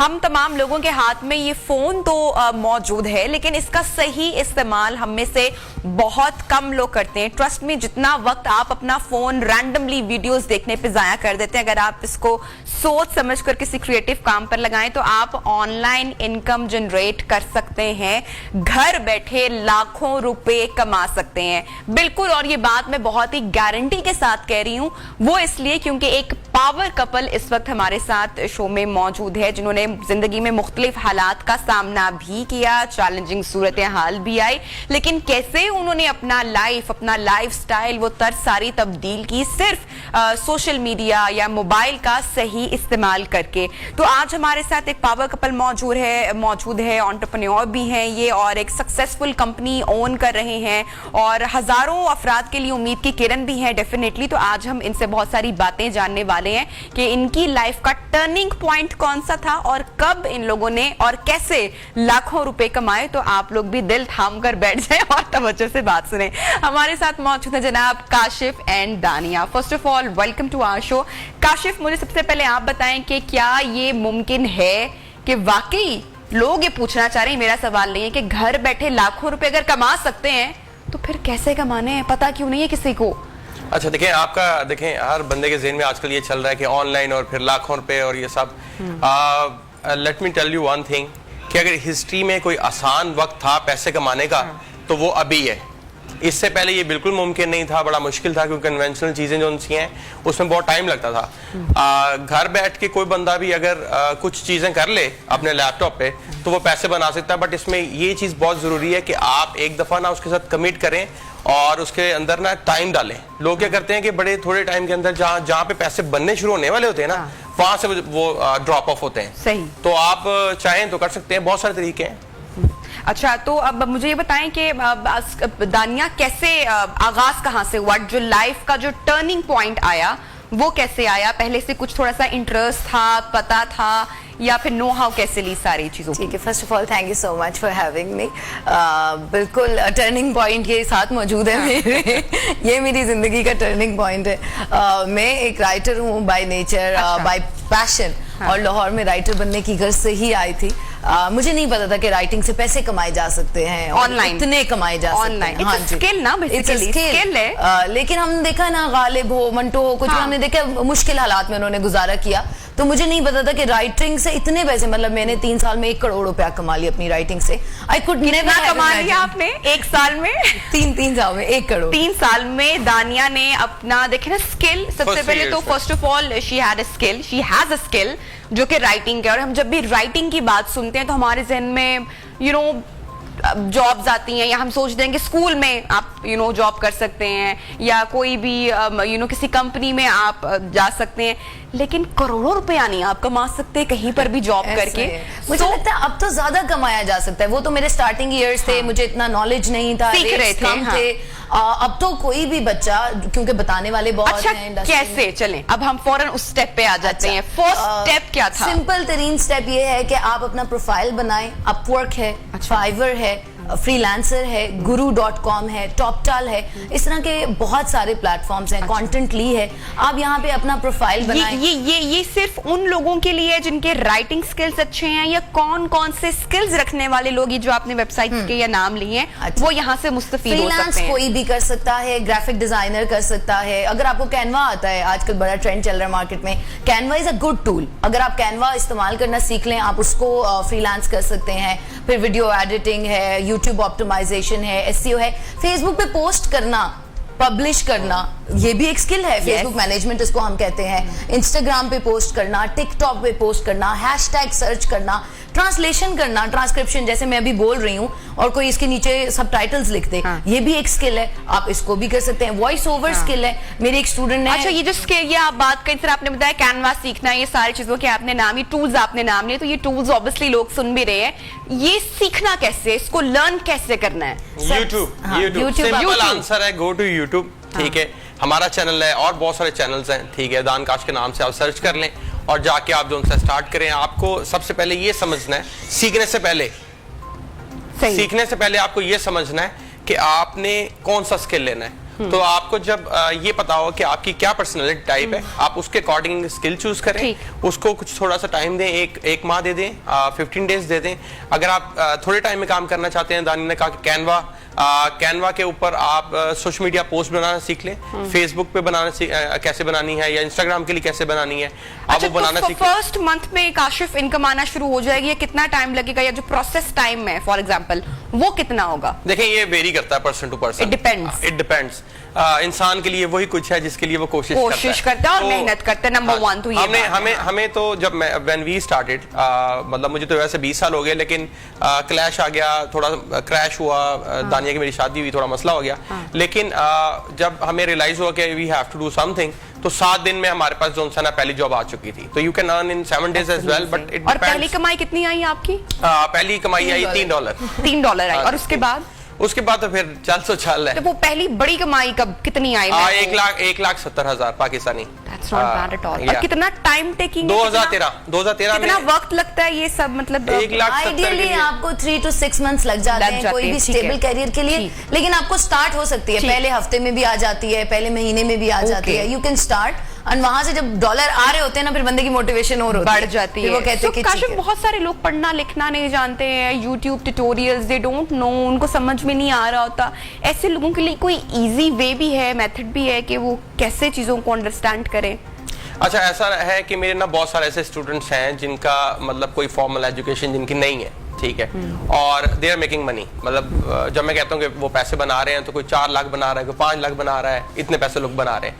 हम तमाम लोगों के हाथ में ये फोन तो मौजूद है, लेकिन इसका सही इस्तेमाल हम में से बहुत कम लोग करते हैं। ट्रस्ट में, जितना वक्त आप अपना फोन रैंडमली वीडियोस देखने पे जाया कर देते हैं, अगर आप इसको सोच समझकर किसी क्रिएटिव काम पर लगाएं तो आप ऑनलाइन इनकम जनरेट कर सकते हैं, घर बैठे लाखों रुपए कमा सकते हैं। बिल्कुल, और ये बात मैं बहुत ही गारंटी के साथ कह रही हूं, वो इसलिए क्योंकि एक पावर कपल इस वक्त हमारे साथ शो में मौजूद है, जिन्होंने जिंदगी में मुख्तलिफ हालात का सामना भी किया, चैलेंजिंग सूरत हाल भी आई, लेकिन कैसे उन्होंने अपना लाइफ स्टाइल, वो तर्ज सारी तब्दील की सिर्फ सोशल मीडिया या मोबाइल का सही इस्तेमाल करके। तो आज हमारे साथ एक पावर कपल मौजूद है, एंटरप्रेन्योर भी हैं ये, और एक सक्सेसफुल कंपनी ओन कर रहे हैं, और हजारों अफराद के लिए उम्मीद की किरण भी है डेफिनेटली। तो आज हम इनसे बहुत सारी बातें जानने वाले हैं कि इनकी लाइफ का टर्निंग पॉइंट कौन सा था और कब इन लोगों ने और कैसे लाखों रुपए कमाए। तो आप लोग भी दिल थाम कर बैठ जाएं और तवज्जो से बात सुने। हमारे साथ मौजूद है जनाब Kashif and Dania. First of all welcome to our show. Kashif, मुझे सबसे पहले आप बताएं कि क्या ये मुमकिन है कि वाकई लोग ये पूछना चाह रहे हैं, मेरा सवाल नहीं है, कि घर बैठे लाखों रुपए अगर कमा सकते हैं तो फिर कैसे कमाने हैं, पता क्यों नहीं है किसी को? अच्छा, देखें हर बंदे के ज़हन में आजकल ये चल रहा है कि ऑनलाइन और फिर लाखों रुपए और ये सब। Let me tell you one thing कि अगर हिस्ट्री में कोई आसान वक्त था पैसे कमाने का तो वो अभी है। इससे पहले ये बिल्कुल मुमकिन नहीं था, बड़ा मुश्किल था, क्योंकि कन्वेंशनल चीज़ें जो उनसी हैं उसमें बहुत टाइम लगता था। घर बैठ के कोई बंदा भी अगर कुछ चीज़ें कर ले अपने लैपटॉप पे तो वो पैसे बना सकता है, बट इसमें ये चीज़ बहुत ज़रूरी है कि आप एक दफ़ा ना उसके साथ कमिट करें और उसके अंदर ना टाइम डालें। लोग क्या करते हैं कि बड़े थोड़े टाइम के अंदर जहाँ पे पैसे बनने शुरू होने वाले होते हैं ना, वहां से वो ड्रॉप ऑफ होते हैं। सही। तो आप चाहें तो कर सकते हैं, बहुत सारे तरीके हैं। अच्छा, तो अब मुझे ये बताएं कि दानिया कैसे आगाज कहाँ से हुआ, जो लाइफ का जो टर्निंग पॉइंट आया वो कैसे आया? पहले से कुछ थोड़ा सा इंटरेस्ट था, पता था, या फिर नो हाउ कैसे ली सारी चीजों? ठीक है, first of all thank you so much for having me. बिल्कुल टर्निंग पॉइंट के साथ मौजूद है मेरे ये मेरी जिंदगी का टर्निंग पॉइंट है। मैं एक राइटर हूँ बाय नेचर, बाय पैशन, और लाहौर में राइटर बनने की गर्ज से ही आई थी। मुझे नहीं पता था कि राइटिंग से पैसे कमाए जा सकते हैं, ऑनलाइन इतने कमाए जा सकते हैं। हाँ जी, स्किल ना, बेसिकली स्किल है। लेकिन हम देखा ना, गालिब हो, मंटो हो, कुछ हमने देखा मुश्किल हालात में उन्होंने गुजारा किया, तो मुझे नहीं पता था कि राइटिंग से इतने पैसे, मतलब मैंने 3 साल में 1 करोड़ रुपया कमा लिया अपनी राइटिंग से। आई कुड नेवर कमा लिया आपने 1 साल में? 3 साल में 1 करोड़। 3 साल में दानिया ने अपना, देखे ना, स्किल। सबसे पहले तो first of all she had a skill, she has a skill जो कि राइटिंग है। और हम जब भी राइटिंग की बात सुनते हैं तो हमारे जहन में जॉब्स आती हैं, या हम सोचते हैं कि स्कूल में आप जॉब कर सकते हैं, या कोई भी किसी कंपनी में आप जा सकते हैं, लेकिन करोड़ों रुपया नहीं आप कमा सकते कहीं पर भी जॉब करके। मुझे लगता है अब तो ज्यादा कमाया जा सकता है। वो तो मेरे स्टार्टिंग ईयर्स थे, मुझे इतना नॉलेज नहीं था, सीख रहे थे। अब तो कोई भी बच्चा, क्योंकि बताने वाले बहुत हैं। कैसे चलें, अब हम फौरन उस स्टेप पे आ जाते हैं। फर्स्ट स्टेप क्या था? सिंपल तरीन स्टेप ये है कि आप अपना प्रोफाइल बनाएं। अपवर्क है, फाइवर है, फ्रीलांसर है, guru.com है, टॉपटाल है, इस तरह के बहुत सारे प्लेटफॉर्म्स हैं। कंटेंटली है, आप यहाँ पे अपना प्रोफाइल बनाएं। ये सिर्फ उन लोगों के लिए जिनके राइटिंग स्किल्स अच्छे हैं, या कौन कौन से स्किल्स रखने वाले लोग, ये जो आपने वेबसाइट के या नाम लिए हैं, वो यहाँ से मुस्तफीद हो सकते हैं? कोई भी कर सकता है, ग्राफिक डिजाइनर कर सकता है। अगर आपको कैनवा आता है, आजकल बड़ा ट्रेंड चल रहा है मार्केट में, Canva is a good tool. अगर आप कैनवा इस्तेमाल करना सीख लें, आप उसको फ्रीलांस कर सकते हैं। फिर वीडियो एडिटिंग है, यूट्यूब ऑप्टिमाइजेशन है, एसईओ है, फेसबुक पे पोस्ट करना, पब्लिश करना, ये भी एक स्किल है। फेसबुक मैनेजमेंट इसको हम कहते हैं। इंस्टाग्राम पे पोस्ट करना, टिकटॉक पे पोस्ट करना, हैशटैग सर्च करना, ट्रांसलेशन करना, ट्रांसक्रिप्शन, जैसे मैं अभी बोल रही हूँ और कोई इसके नीचे सबटाइटल्स लिख दे, ये भी एक स्किल है, आप इसको भी कर सकते हैं। वॉइस ओवर स्किल है। मेरी एक स्टूडेंट ने, अच्छा, ये जो स्किल, ये आप बात करें, आपने बताया कैनवा सीखना, ये सारी चीजों के आपने नाम, ये टूल्स आपने नाम लिए, तो ये टूल्स ऑब्वियसली लोग सुन भी रहे हैं, ये सीखना कैसे, इसको लर्न कैसे करना है? यूट्यूब सिंपल आंसर है, गो टू यूट्यूब। ठीक है, हमारा चैनल है और बहुत सारे चैनल्स हैं। ठीक है, दानकाश के नाम से आप सर्च कर लें और जाके आप जो उनसे स्टार्ट करें। आपको सबसे पहले ये समझना है, सीखने से पहले आपको ये समझना है कि आपने कौन सा स्किल लेना है। तो आपको जब ये पता हो कि आपकी क्या पर्सनैलिटी टाइप है, आप उसके अकॉर्डिंग स्किल चूज करें, उसको कुछ थोड़ा सा टाइम दें, एक माह दे दें, 15 डेज दे दें। अगर आप थोड़े टाइम में काम करना चाहते हैं, दानी ने कहा कि कैनवा के ऊपर आप सोशल मीडिया पोस्ट बनाना सीख लें, फेसबुक पे बनाना कैसे बनानी है, या इंस्टाग्राम के लिए कैसे बनानी है, आप वो बनाना सीख लें। फर्स्ट मंथ में काशिफ इनकम आना शुरू हो जाएगी, या कितना टाइम लगेगा, या जो प्रोसेस टाइम है फॉर एग्जांपल वो कितना होगा? देखिए ये वेरी करता है person to person, it depends. इंसान के लिए वही कुछ है जिसके लिए वो कोशिश करता है और मेहनत करता है। नंबर 1 तो ये हमें तो जब व्हेन वी स्टार्टेड, मतलब मुझे तो वैसे 20 साल हो गए, लेकिन क्लैश आ गया, थोड़ा क्रैश हुआ, दानिया की मेरी शादी हुई, थोड़ा मसला हो गया, लेकिन जब हमें रियलाइज हुआ कि we have to do something, तो 7 दिन में हमारे पास जो ना पहली जॉब आ चुकी थी। तो you can earn in 7 days as well, but it. और पहली कमाई कितनी आई आपकी? पहली कमाई आई $3 आई। और उसके बाद तो फिर चल है। तो वो पहली बड़ी कमाई कब कितनी आई? 1,70,000 Pakistani. That's not bad at all। और कितना टाइम टेकिंग? 2013 कितना वक्त लगता है ये सब, मतलब आइडियली आपको 3 to 6 months लग जाते हैं कोई भी स्टेबल करियर के लिए, लेकिन आपको स्टार्ट हो सकती है, पहले हफ्ते में भी आ जाती है, पहले महीने में भी आ जाती है, यू कैन स्टार्ट। और वहां से जब डॉलर आ रहे होते हैं ना, फिर बंदे की मोटिवेशन और बढ़ जाती है। वो कहते हैं कि काशिफ, बहुत सारे लोग पढ़ना लिखना नहीं जानते हैं, YouTube tutorials they don't know, उनको समझ में नहीं आ रहा होता। ऐसे लोगों के लिए कोई इजी वे भी है, मेथड भी है कि वो कैसे चीजों को अंडरस्टैंड करें? अच्छा, ऐसा है कि मेरे ना बहुत सारे ऐसे स्टूडेंट्स हैं जिनका मतलब कोई फॉर्मल एजुकेशन जिनकी नहीं है, ठीक है, और दे आर मेकिंग मनी। मतलब जब मैं कहता हूँ कि वो पैसे बना रहे हैं, तो कोई 4 लाख बना रहा है, कोई 5 लाख बना रहा है, इतने पैसे लोग बना रहे हैं।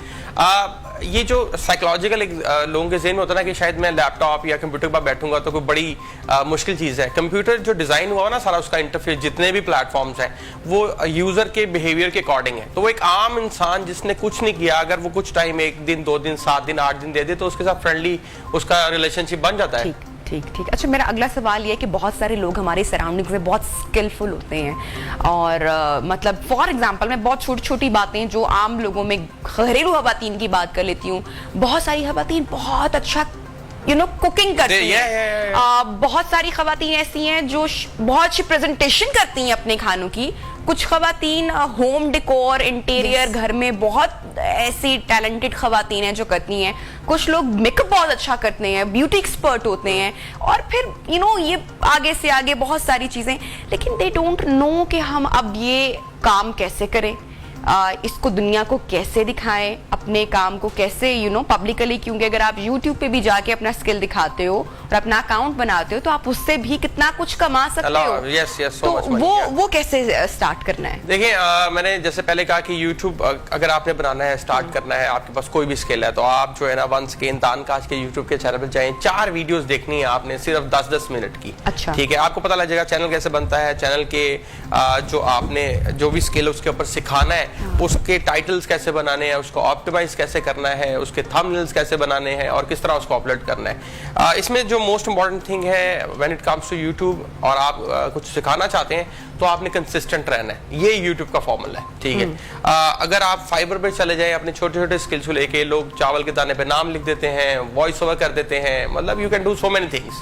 ये जो साइकोलॉजिकल लोगों के ज़हन में होता है ना कि शायद मैं लैपटॉप या कंप्यूटर पर बैठूंगा तो कोई बड़ी मुश्किल चीज़ है। कंप्यूटर जो डिज़ाइन हुआ ना, सारा उसका इंटरफेस, जितने भी प्लेटफॉर्म्स हैं, वो यूज़र के बिहेवियर के अकॉर्डिंग है। तो वो एक आम इंसान जिसने कुछ नहीं किया, अगर वो कुछ टाइम 1 दिन 2 दिन 7 दिन 8 दिन दे दे, तो उसके साथ फ्रेंडली उसका रिलेशनशिप बन जाता है। ठीक। अच्छा, मेरा अगला सवाल ये है कि बहुत सारे लोग हमारे सराउंडिंग्स में बहुत स्किलफुल होते हैं, और मतलब फॉर एग्जांपल मैं बहुत छोटी छोटी बातें जो आम लोगों में, घरेलू खवातीन की बात कर लेती हूँ, बहुत सारी खवातीन बहुत अच्छा कुकिंग करती हैं। बहुत सारी खवातीन ऐसी हैं जो बहुत अच्छी प्रेजेंटेशन करती हैं अपने खानों की। कुछ खवातीन होम डेकोर, इंटीरियर, घर में बहुत ऐसी टैलेंटेड खवातीन हैं जो करती हैं। कुछ लोग मेकअप बहुत अच्छा करते हैं, ब्यूटी एक्सपर्ट होते हैं, और फिर ये आगे से आगे बहुत सारी चीजें, लेकिन दे डोंट नो कि हम अब ये काम कैसे करें, इसको दुनिया को कैसे दिखाएं, अपने काम को कैसे पब्लिकली, क्योंकि अगर आप YouTube पे भी जाके अपना स्किल दिखाते हो और अपना अकाउंट बनाते हो, तो आप उससे भी कितना कुछ कमा सकते हो। yes, तो वो कैसे स्टार्ट करना है? देखिए, मैंने जैसे पहले कहा कि YouTube अगर आपने बनाना है, स्टार्ट करना है, आपके पास कोई भी स्किल है, तो आप जो है ना वंस के तानकाश के YouTube के चैनल पर जाएं, 4 वीडियोस देखनी है आपने, सिर्फ 10-10 मिनट की। अच्छा। ठीक है, आपको पता लग जाएगा चैनल कैसे बनता है, चैनल के जो आपने जो भी स्किल उसके ऊपर सिखाना है, उसके टाइटल्स कैसे बनाने हैं, उसको ऑप्टिमाइज कैसे करना है, उसके थंबनेल्स कैसे बनाने हैं, और किस तरह उसको अपलोड करना है। इसमें जो मोस्ट इंपॉर्टेंट थिंग है when it comes to YouTube, और आप कुछ सिखाना चाहते हैं, तो आपने कंसिस्टेंट रहना है। ये यूट्यूब का फॉर्मूला है, ठीक है। अगर आप फाइबर पे चले जाएं, अपने छोटे छोटे स्किल्स को लेके, लोग चावल के दाने पे नाम लिख देते हैं, वॉइस ओवर कर देते हैं, मतलब you can do so many things,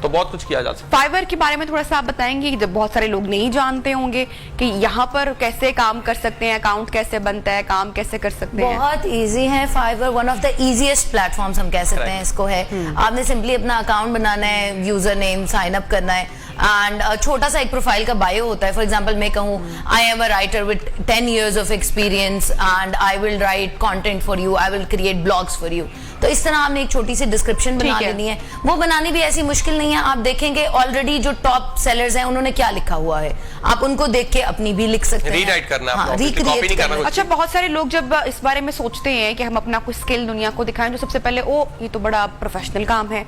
तो बहुत कुछ किया जा सकता है। फाइवर के बारे में थोड़ा सा आप बताएंगे, जब बहुत सारे लोग नहीं जानते होंगे कि यहाँ पर कैसे काम कर सकते हैं, अकाउंट कैसे बनता है, काम कैसे कर सकते हैं? बहुत इजी है Fiverr, one of the easiest platforms हम कह सकते हैं इसको है। आपने सिंपली अपना अकाउंट बनाना है, यूजर नेम साइन अप करना है, एंड छोटा सा एक प्रोफाइल का बायो होता है। फॉर एग्जांपल मैं कहूँ, I am a writer with 10 years of experience and I will write content for you, I will create blogs for you. तो इस तरह आपने एक छोटी सी डिस्क्रिप्शन बना लेनी है। वो बनानी भी ऐसी मुश्किल नहीं है। आप देखेंगे ऑलरेडी जो टॉप सेलर्स हैं उन्होंने क्या लिखा हुआ है, आप उनको देख के अपनी भी लिख सकते हैं, रीराइट करना, रिक्रिएट करना। अच्छा, बहुत सारे लोग जब इस बारे में सोचते हैं कि हम अपना कोई स्किल दुनिया को दिखाएं, तो सबसे पहले ये तो बड़ा प्रोफेशनल काम है,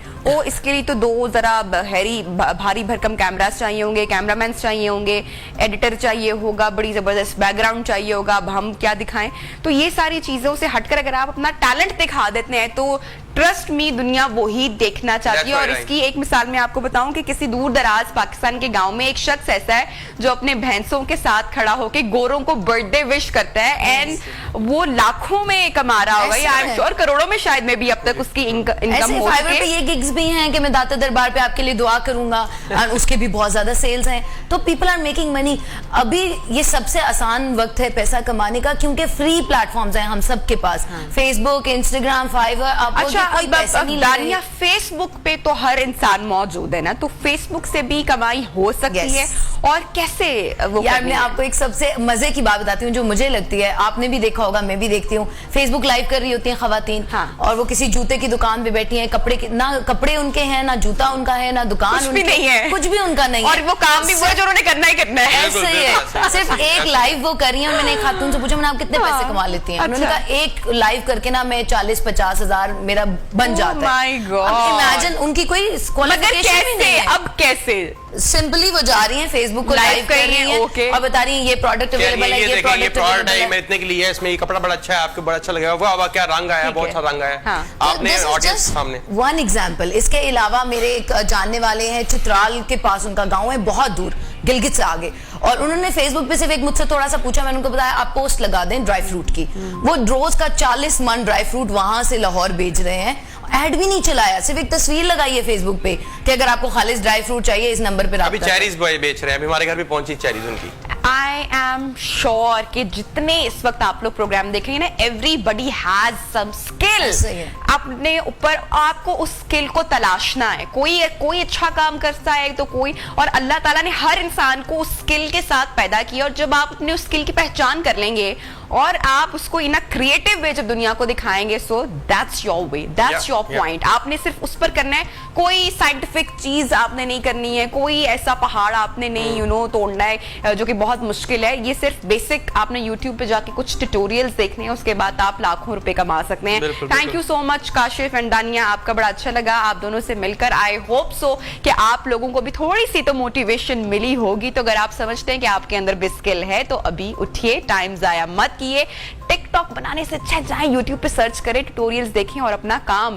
इसके लिए तो 2 जरा भारी भरकम कैमरास चाहिए होंगे, कैमरामैन चाहिए होंगे, एडिटर चाहिए होगा, बड़ी जबरदस्त बैकग्राउंड चाहिए होगा, अब हम क्या दिखाएं। तो ये सारी चीजों से हटकर अगर आप अपना टैलेंट दिखा देते हैं, तो तो ट्रस्ट मी दुनिया वही देखना चाहती है। That's और right. इसकी एक मिसाल मैं आपको बताऊं कि किसी दूर दराज पाकिस्तान के गांव में एक शख्स ऐसा है जो अपने भैंसों के साथ खड़ा होकर गोरों को बर्थडे विश करता है एंड वो लाखों में कमा रहा होगा, या आई एम श्योर करोड़ों में शायद में भी अब तक उसकी इनकम ऐसे हो फाइवर पे सके। ये गिग्स भी हैं कि मैं दाता दरबार पे आपके लिए दुआ करूंगा और उसके भी बहुत ज्यादा सेल्स हैं, तो पीपल आर मेकिंग मनी। अभी ये सबसे आसान वक्त है पैसा कमाने का, क्योंकि फ्री प्लेटफॉर्म्स हैं हम सबके पास, फेसबुक, इंस्टाग्राम, फाइवर। आपको अच्छा, कोई पैसे नहीं दानिया फेसबुक पे तो हर इंसान मौजूद है ना, तो फेसबुक से भी कमाई हो सकती Yes. है, और कैसे वो यार करनी मैं है? आपको एक सबसे मजे की बात बताती हूँ जो मुझे लगती है, आपने भी देखा होगा, मैं भी देखती हूँ, फेसबुक लाइव कर रही होती हैं खवातीन, हाँ। और वो किसी जूते की दुकान पे बैठी हैं, ना कपड़े उनके हैं, ना जूता उनका है, ना दुकान कुछ भी उनकी- नहीं है, कुछ भी उनका नहीं और है, वो काम भी वो है जो उन्होंने करना ही करना है। ऐसे ही है। सिर्फ एक लाइव वो कर रही है। मैंने एक खातून से पूछा, मैंने आप कितने हाँ, पैसे कमा लेती हैं? उन्होंने अच्छा। कहा एक लाइव करके ना मैं 40-50 हजार मेरा बन जाता my है। God. अब इमेजिन, उनकी कोई मगर क्वालिफिकेशन भी नहीं कैसे, है। अब कैसे सिंपली वो जा रही हैं फेसबुक को Live लाइव कर रही हैं okay. और बता रही हैं ये प्रोडक्ट अवेलेबल है, ये ये देखिए, ये प्रोडक्ट प्रोडक्ट अवेलेबल है, है। मैं इतने के लिए है, इसमें ये कपड़ा बड़ा अच्छा है, आपको बड़ा अच्छा लगेगा, वाह वाह क्या रंग आया, ठीक बहुत है। अच्छा रंग आया। हाँ। आपने ऑडियंस सामने वन एग्जाम्पल। इसके अलावा मेरे एक जानने वाले हैं, चित्राल के पास उनका गांव है, बहुत दूर, गिलगित से आगे, और उन्होंने फेसबुक पे सिर्फ एक मुझसे थोड़ा सा पूछा, मैंने उनको बताया आप पोस्ट लगा दें ड्राई फ्रूट की। वो रोज का 40 मन ड्राई फ्रूट वहां से लाहौर भेज रहे हैं, ऐड भी नहीं चलाया, सिर्फ एक तस्वीर लगाई है फेसबुक पे कि अगर आपको खालिस ड्राई फ्रूट चाहिए इस नंबर पे अभी राब्ता करें। चेरीज बॉय बेच रहे हैं, अभी हमारे घर भी पहुंची चेरीज उनकी। आई एम श्योर कि जितने इस वक्त आप लोग प्रोग्राम देखेंगे ना, एवरीबडी हैज सम स्किल। सही है। अपने ऊपर आपको उस स्किल को तलाशना है। कोई अच्छा काम करता है तो कोई, और अल्लाह ताला ने हर इंसान को उस स्किल के साथ पैदा किया, और जब आप अपने उस स्किल की पहचान कर लेंगे और आप उसको इन अ क्रिएटिव वे जब दुनिया को दिखाएंगे, so that's your way, that's your point. आपने सिर्फ उस पर करना है, कोई साइंटिफिक चीज आपने नहीं करनी है, कोई ऐसा पहाड़ आपने नहीं तोड़ना है जो कि बहुत मुश्किल है। ये सिर्फ बेसिक आपने यूट्यूब पे जाके कुछ ट्यूटोरियल्स देखने हैं, उसके बाद आप लाखों रुपए कमा सकते हैं। Thank you so much Kashif and दानिया, आपका बड़ा अच्छा लगा आप दोनों से मिलकर। आई होप सो कि आप लोगों को भी थोड़ी सी तो मोटिवेशन मिली होगी। तो अगर आप समझते हैं कि आपके अंदर भी स्किल है तो अभी उठिए, टाइम जाया मत किए। टिकटॉक बनाने से अच्छा जाए यूट्यूब पे सर्च करें, ट्यूटोरियल्स देखें और अपना काम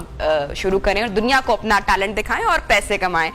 शुरू करें और दुनिया को अपना टैलेंट दिखाएं और पैसे कमाएं।